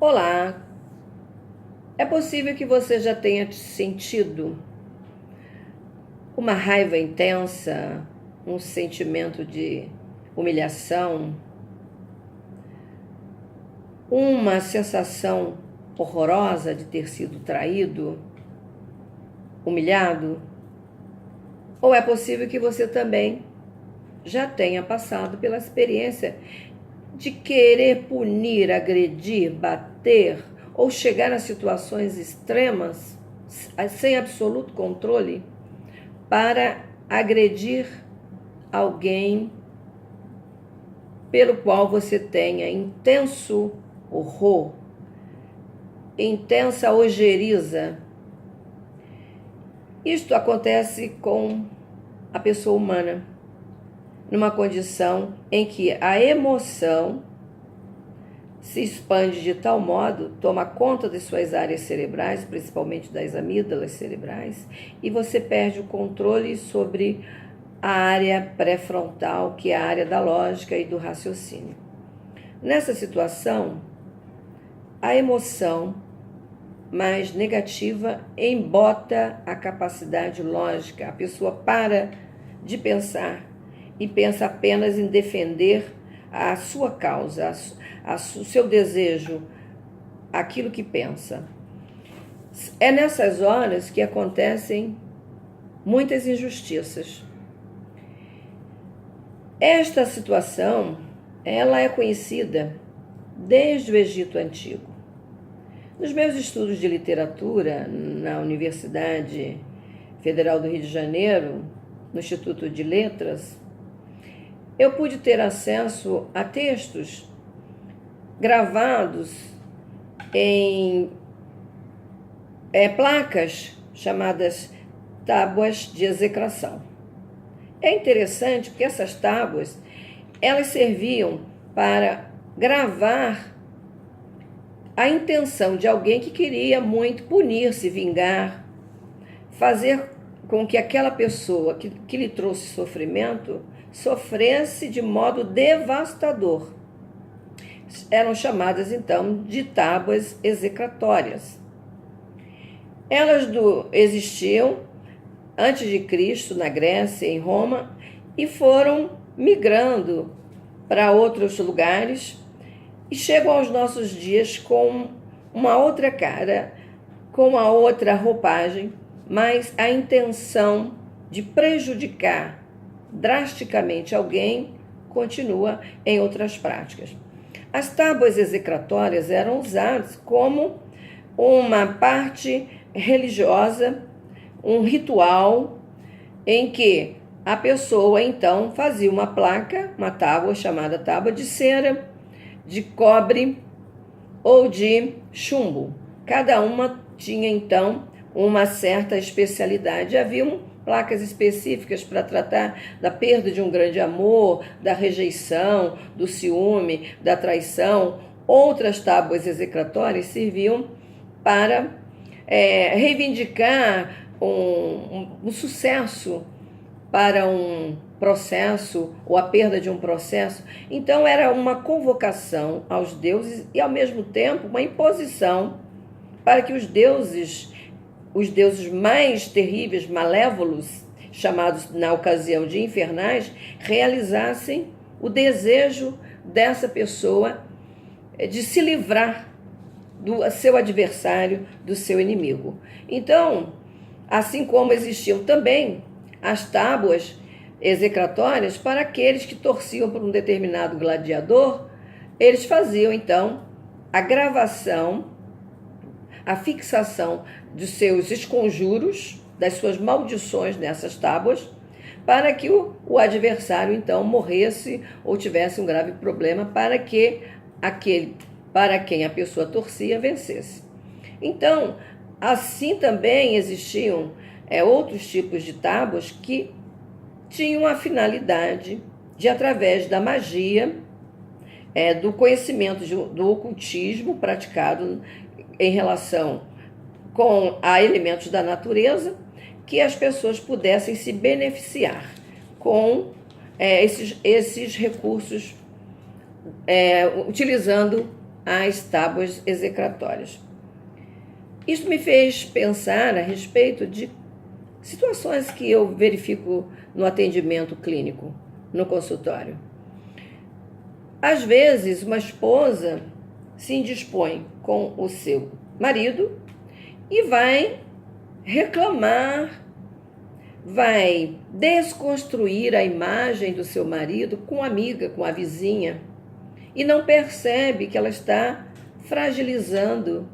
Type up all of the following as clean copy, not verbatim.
Olá, é possível que você já tenha sentido uma raiva intensa, um sentimento de humilhação, uma sensação horrorosa de ter sido traído, humilhado? Ou é possível que você também já tenha passado pela experiência de querer punir, agredir, bater ou chegar a situações extremas sem absoluto controle para agredir alguém pelo qual você tenha intenso horror, intensa ojeriza? Isto acontece com a pessoa humana, numa condição em que a emoção se expande de tal modo, toma conta de suas áreas cerebrais, principalmente das amígdalas cerebrais, e você perde o controle sobre a área pré-frontal, que é a área da lógica e do raciocínio. Nessa situação, a emoção mais negativa embota a capacidade lógica. A pessoa para de pensar e pensa apenas em defender a sua causa, o seu desejo, aquilo que pensa. É nessas horas que acontecem muitas injustiças. Esta situação, ela é conhecida desde o Egito Antigo. Nos meus estudos de literatura na Universidade Federal do Rio de Janeiro, no Instituto de Letras, eu pude ter acesso a textos gravados em placas chamadas tábuas de execração. É interessante porque essas tábuas, elas serviam para gravar a intenção de alguém que queria muito punir, se vingar, fazer com que aquela pessoa que lhe trouxe sofrimento sofresse de modo devastador. Eram chamadas então de tábuas execratórias. Elas existiam antes de Cristo na Grécia, em Roma, e foram migrando para outros lugares e chegam aos nossos dias com uma outra cara, com uma outra roupagem, mas a intenção de prejudicar drasticamente alguém continua em outras práticas. As tábuas execratórias eram usadas como uma parte religiosa, um ritual em que a pessoa então fazia uma placa, uma tábua chamada tábua de cera, de cobre ou de chumbo. Cada uma tinha então uma certa especialidade. Haviam placas específicas para tratar da perda de um grande amor, da rejeição, do ciúme, da traição. Outras tábuas execratórias serviam para reivindicar um sucesso para um processo ou a perda de um processo. Então era uma convocação aos deuses e ao mesmo tempo uma imposição para que os deuses mais terríveis, malévolos, chamados na ocasião de infernais, realizassem o desejo dessa pessoa de se livrar do seu adversário, do seu inimigo. Então, assim como existiam também as tábuas execratórias para aqueles que torciam por um determinado gladiador, eles faziam então a gravação, a fixação dos seus esconjuros, das suas maldições nessas tábuas, para que o adversário então morresse ou tivesse um grave problema, para que aquele para quem a pessoa torcia vencesse. Então, assim também existiam outros tipos de tábuas que tinham a finalidade de, através da magia, do conhecimento do ocultismo praticado em relação a elementos da natureza, que as pessoas pudessem se beneficiar com esses recursos, utilizando as tábuas execratórias. Isso me fez pensar a respeito de situações que eu verifico no atendimento clínico, no consultório. Às vezes, uma esposa se indispõe com o seu marido e vai reclamar, vai desconstruir a imagem do seu marido com a amiga, com a vizinha, e não percebe que ela está fragilizando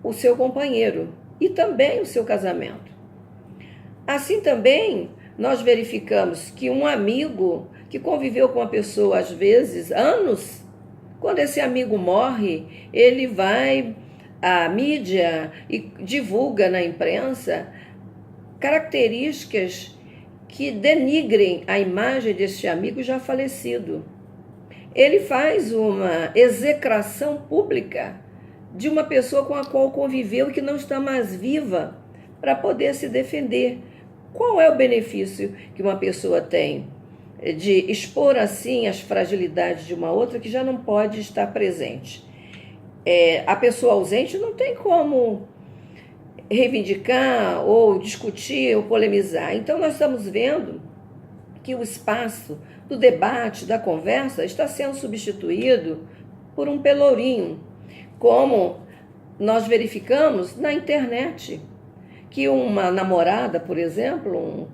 o seu companheiro e também o seu casamento. Assim também, nós verificamos que um amigo que conviveu com uma pessoa, às vezes, anos, quando esse amigo morre, ele vai à mídia e divulga na imprensa características que denigrem a imagem deste amigo já falecido. Ele faz uma execração pública de uma pessoa com a qual conviveu e que não está mais viva para poder se defender. Qual é o benefício que uma pessoa tem de expor assim as fragilidades de uma outra que já não pode estar presente? A pessoa ausente não tem como reivindicar ou discutir ou polemizar. Então nós estamos vendo que o espaço do debate, da conversa, está sendo substituído por um pelourinho, como nós verificamos na internet, que uma namorada, por exemplo,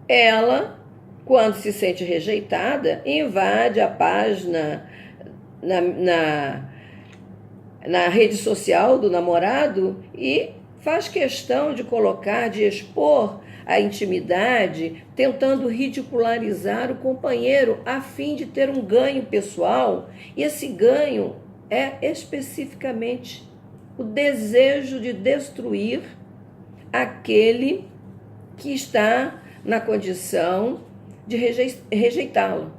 ela, quando se sente rejeitada, invade a página na rede social do namorado e faz questão de colocar, de expor a intimidade, tentando ridicularizar o companheiro a fim de ter um ganho pessoal. E esse ganho é especificamente o desejo de destruir aquele que está na condição de rejeitá-lo.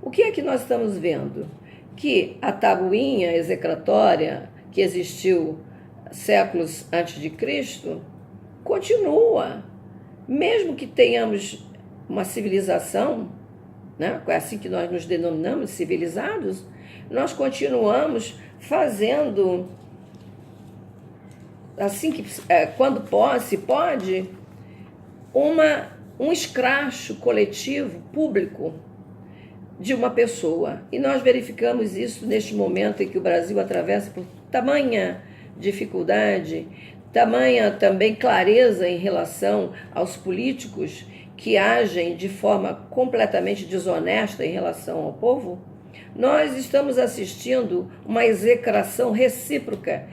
O que é que nós estamos vendo? Que a tabuinha execratória que existiu séculos antes de Cristo continua. Mesmo que tenhamos uma civilização, né, é assim que nós nos denominamos, civilizados, nós continuamos fazendo, assim que quando se pode, um escracho coletivo, público, de uma pessoa. E nós verificamos isso neste momento em que o Brasil atravessa por tamanha dificuldade, tamanha também clareza em relação aos políticos que agem de forma completamente desonesta em relação ao povo. Nós estamos assistindo uma execração recíproca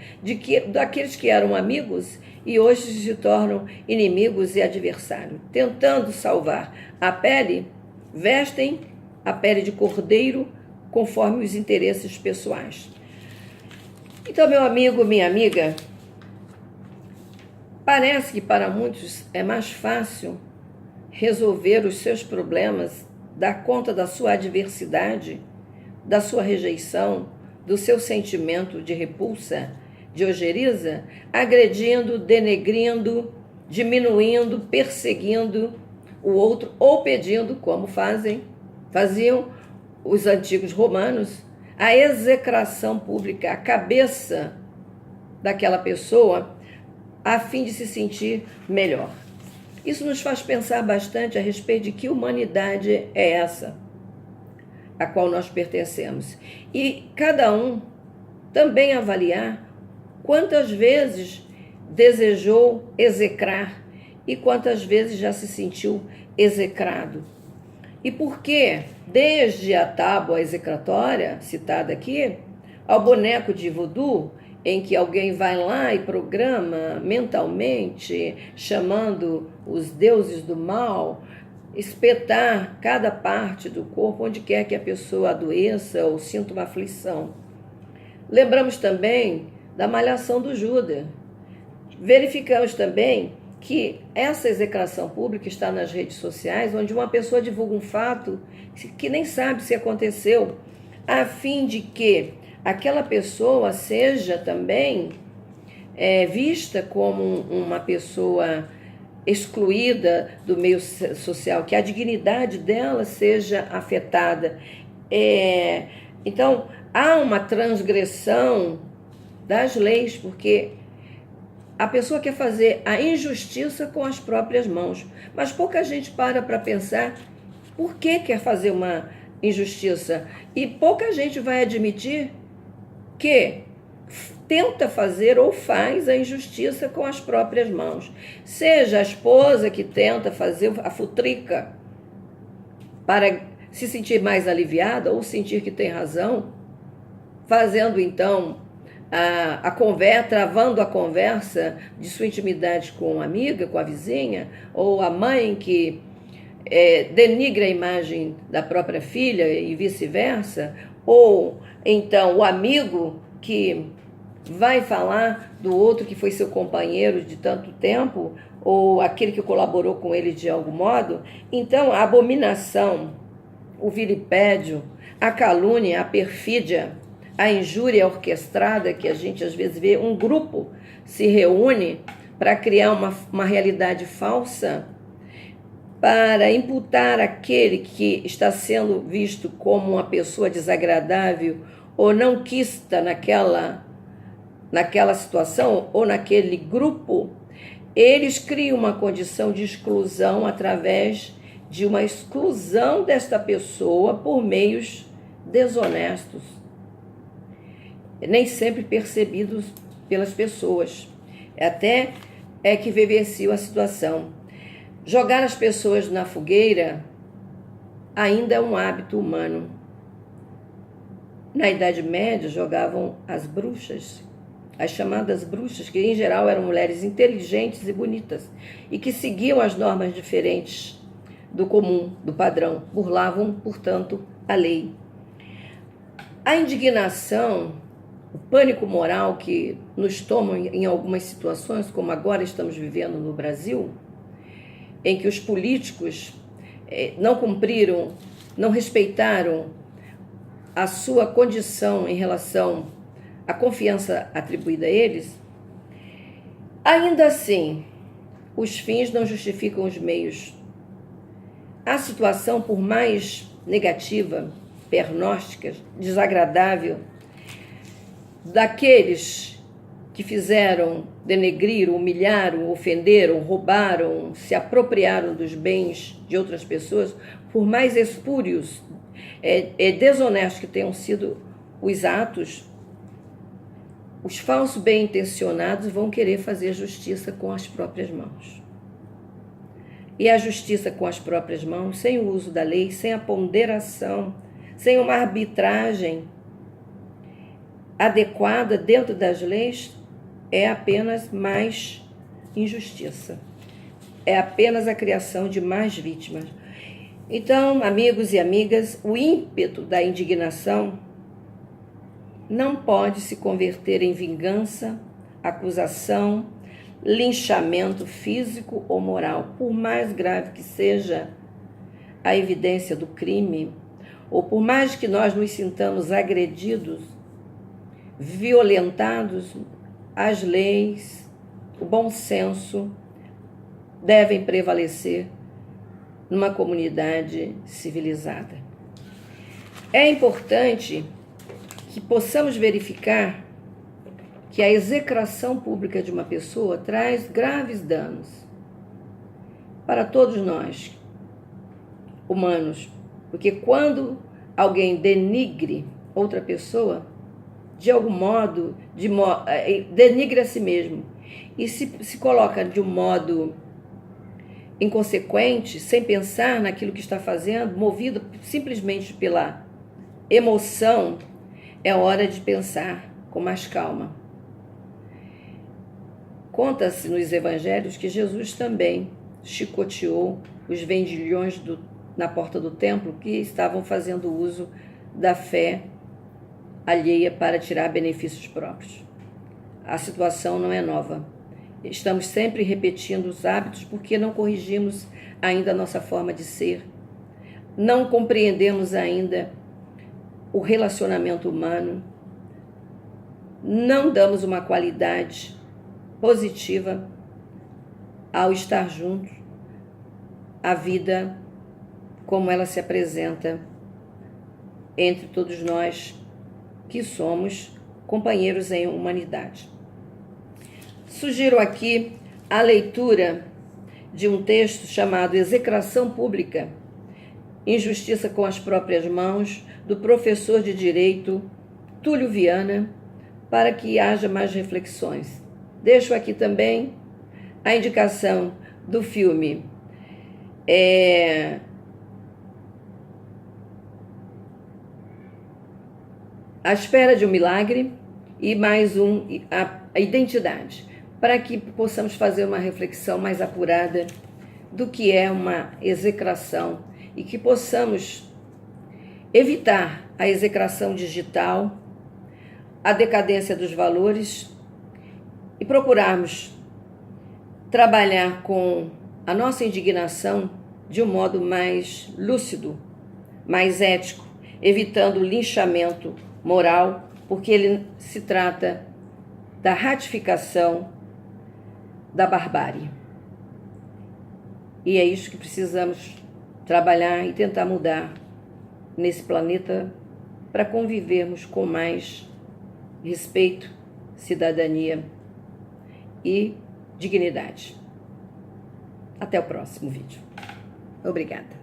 daqueles que eram amigos e hoje se tornam inimigos e adversários. Tentando salvar a pele, vestem a pele de cordeiro conforme os interesses pessoais. Então, meu amigo, minha amiga, parece que para muitos é mais fácil resolver os seus problemas, dar conta da sua adversidade, da sua rejeição, do seu sentimento de repulsa, de ojeriza, agredindo, denegrindo, diminuindo, perseguindo o outro ou pedindo, como faziam os antigos romanos, a execração pública, a cabeça daquela pessoa, a fim de se sentir melhor. Isso nos faz pensar bastante a respeito de que humanidade é essa a qual nós pertencemos. E cada um também avaliar quantas vezes desejou execrar e quantas vezes já se sentiu execrado. E por que, desde a tábua execratória, citada aqui, ao boneco de voodoo, em que alguém vai lá e programa mentalmente, chamando os deuses do mal, espetar cada parte do corpo onde quer que a pessoa adoeça ou sinta uma aflição. Lembramos também da malhação do Judas. Verificamos também que essa execração pública está nas redes sociais, onde uma pessoa divulga um fato que nem sabe se aconteceu, a fim de que aquela pessoa seja também vista como uma pessoa excluída do meio social, que a dignidade dela seja afetada. Então, há uma transgressão das leis, porque a pessoa quer fazer a injustiça com as próprias mãos, mas pouca gente para pensar por que quer fazer uma injustiça, e pouca gente vai admitir que tenta fazer ou faz a injustiça com as próprias mãos. Seja a esposa que tenta fazer a futrica para se sentir mais aliviada ou sentir que tem razão, fazendo então travando a conversa de sua intimidade com a amiga, com a vizinha, ou a mãe que denigra a imagem da própria filha e vice-versa, ou então o amigo que vai falar do outro que foi seu companheiro de tanto tempo, ou aquele que colaborou com ele de algum modo. Então, a abominação, o vilipédio, a calúnia, a perfídia, a injúria orquestrada, que a gente às vezes vê, um grupo se reúne para criar uma realidade falsa, para imputar aquele que está sendo visto como uma pessoa desagradável ou não quista naquela situação ou naquele grupo. Eles criam uma condição de exclusão através de uma exclusão desta pessoa por meios desonestos, nem sempre percebidos pelas pessoas, até que vivenciam a situação. Jogar as pessoas na fogueira ainda é um hábito humano. Na Idade Média, jogavam as bruxas, as chamadas bruxas, que em geral eram mulheres inteligentes e bonitas, e que seguiam as normas diferentes do comum, do padrão, burlavam, portanto, a lei. A indignação, o pânico moral que nos toma em algumas situações, como agora estamos vivendo no Brasil, em que os políticos não cumpriram, não respeitaram a sua condição em relação à confiança atribuída a eles, ainda assim, os fins não justificam os meios. A situação, por mais negativa, pernóstica, desagradável, daqueles que fizeram, denegriram, humilharam, ofenderam, roubaram, se apropriaram dos bens de outras pessoas, por mais espúrios, desonestos que tenham sido os atos, os falsos bem-intencionados vão querer fazer justiça com as próprias mãos. E a justiça com as próprias mãos, sem o uso da lei, sem a ponderação, sem uma arbitragem adequada dentro das leis, é apenas mais injustiça. É apenas a criação de mais vítimas. Então, amigos e amigas, o ímpeto da indignação não pode se converter em vingança, acusação, linchamento físico ou moral, por mais grave que seja a evidência do crime, ou por mais que nós nos sintamos agredidos, violentados, as leis, o bom senso devem prevalecer numa comunidade civilizada. É importante que possamos verificar que a execração pública de uma pessoa traz graves danos para todos nós, humanos, porque quando alguém denigre outra pessoa, de algum modo, denigre a si mesmo e se coloca de um modo inconsequente, sem pensar naquilo que está fazendo, movido simplesmente pela emoção, é hora de pensar com mais calma. Conta-se nos evangelhos que Jesus também chicoteou os vendilhões na porta do templo que estavam fazendo uso da fé alheia para tirar benefícios próprios. A situação não é nova. Estamos sempre repetindo os hábitos porque não corrigimos ainda a nossa forma de ser. Não compreendemos ainda o relacionamento humano. Não damos uma qualidade positiva ao estar juntos, à vida como ela se apresenta entre todos nós, que somos companheiros em humanidade. Sugiro aqui a leitura de um texto chamado Execração Pública, Injustiça com as Próprias Mãos, do professor de Direito Túlio Viana, para que haja mais reflexões. Deixo aqui também a indicação do filme A Espera de um Milagre e mais a Identidade, para que possamos fazer uma reflexão mais apurada do que é uma execração e que possamos evitar a execração digital, a decadência dos valores e procurarmos trabalhar com a nossa indignação de um modo mais lúcido, mais ético, evitando o linchamento moral, porque ele se trata da ratificação da barbárie. E é isso que precisamos trabalhar e tentar mudar nesse planeta para convivermos com mais respeito, cidadania e dignidade. Até o próximo vídeo. Obrigada.